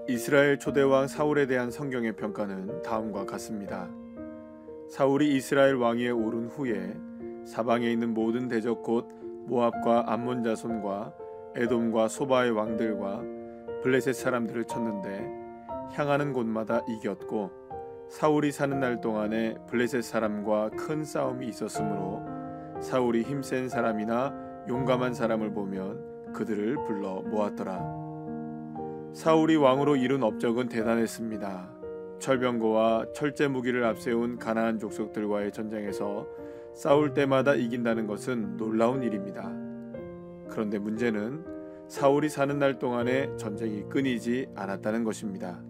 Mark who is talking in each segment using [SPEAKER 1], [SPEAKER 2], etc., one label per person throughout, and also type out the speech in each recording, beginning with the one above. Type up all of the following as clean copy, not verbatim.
[SPEAKER 1] 이스라엘 초대왕 사울에 대한 성경의 평가는 다음과 같습니다. 사울이 이스라엘 왕위에 오른 후에 사방에 있는 모든 대적 곧 모압과 암몬 자손과 에돔과 소바의 왕들과 블레셋 사람들을 쳤는데 향하는 곳마다 이겼고, 사울이 사는 날 동안에 블레셋 사람과 큰 싸움이 있었으므로 사울이 힘센 사람이나 용감한 사람을 보면 그들을 불러 모았더라. 사울이 왕으로 이룬 업적은 대단했습니다. 철병거와 철제 무기를 앞세운 가나안 족속들과의 전쟁에서 싸울 때마다 이긴다는 것은 놀라운 일입니다. 그런데 문제는 사울이 사는 날 동안에 전쟁이 끊이지 않았다는 것입니다.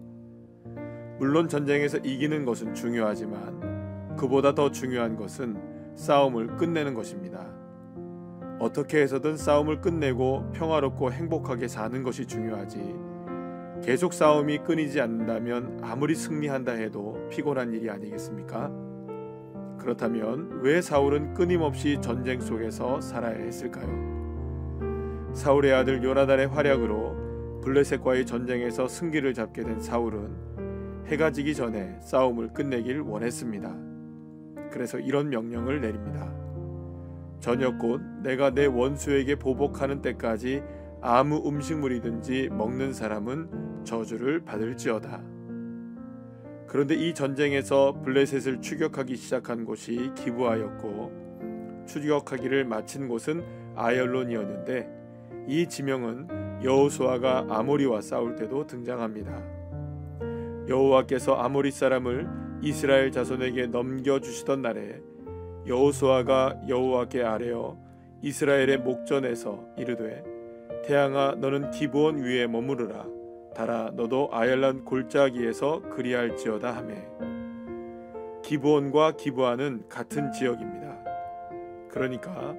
[SPEAKER 1] 물론 전쟁에서 이기는 것은 중요하지만 그보다 더 중요한 것은 싸움을 끝내는 것입니다. 어떻게 해서든 싸움을 끝내고 평화롭고 행복하게 사는 것이 중요하지, 계속 싸움이 끊이지 않는다면 아무리 승리한다 해도 피곤한 일이 아니겠습니까? 그렇다면 왜 사울은 끊임없이 전쟁 속에서 살아야 했을까요? 사울의 아들 요나단의 활약으로 블레셋과의 전쟁에서 승기를 잡게 된 사울은 해가 지기 전에 싸움을 끝내길 원했습니다. 그래서 이런 명령을 내립니다. 저녁 곧 내가 내 원수에게 보복하는 때까지 아무 음식물이든지 먹는 사람은 저주를 받을지어다. 그런데 이 전쟁에서 블레셋을 추격하기 시작한 곳이 기브아였고, 추격하기를 마친 곳은 아얄론이었는데, 이 지명은 여호수아가 아모리와 싸울 때도 등장합니다. 여호와께서 아모리 사람을 이스라엘 자손에게 넘겨주시던 날에 여호수아가 여호와께 아뢰어 이스라엘의 목전에서 이르되, 태양아 너는 기브온 위에 머무르라. 달아 너도 아얄론 골짜기에서 그리할지어다 하매, 기브온과 기브아는 같은 지역입니다. 그러니까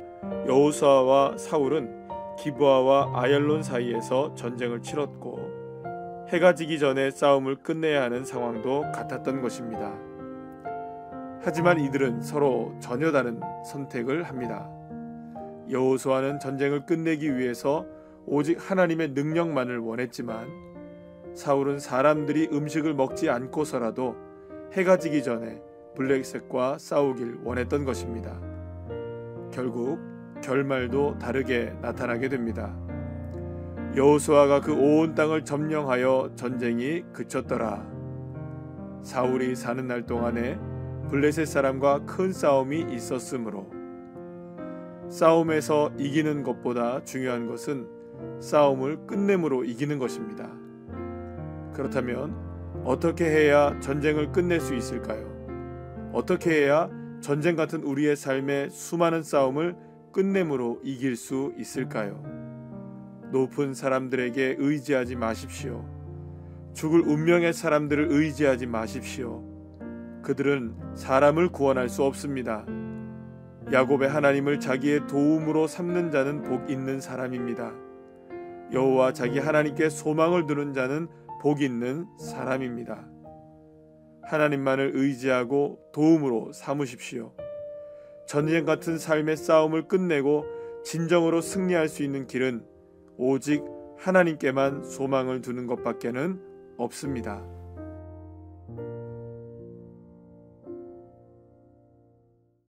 [SPEAKER 1] 여호수아와 사울은 기브아와 아얄론 사이에서 전쟁을 치렀고, 해가 지기 전에 싸움을 끝내야 하는 상황도 같았던 것입니다. 하지만 이들은 서로 전혀 다른 선택을 합니다. 여호수아는 전쟁을 끝내기 위해서 오직 하나님의 능력만을 원했지만, 사울은 사람들이 음식을 먹지 않고서라도 해가 지기 전에 블레셋과 싸우길 원했던 것입니다. 결국 결말도 다르게 나타나게 됩니다. 여호수아가 그 온 땅을 점령하여 전쟁이 그쳤더라. 사울이 사는 날 동안에 블레셋 사람과 큰 싸움이 있었으므로, 싸움에서 이기는 것보다 중요한 것은 싸움을 끝냄으로 이기는 것입니다. 그렇다면 어떻게 해야 전쟁을 끝낼 수 있을까요? 어떻게 해야 전쟁 같은 우리의 삶의 수많은 싸움을 끝냄으로 이길 수 있을까요? 높은 사람들에게 의지하지 마십시오. 죽을 운명의 사람들을 의지하지 마십시오. 그들은 사람을 구원할 수 없습니다. 야곱의 하나님을 자기의 도움으로 삼는 자는 복 있는 사람입니다. 여호와 자기 하나님께 소망을 두는 자는 복 있는 사람입니다. 하나님만을 의지하고 도움으로 삼으십시오. 전쟁 같은 삶의 싸움을 끝내고 진정으로 승리할 수 있는 길은 오직 하나님께만 소망을 두는 것밖에는 없습니다.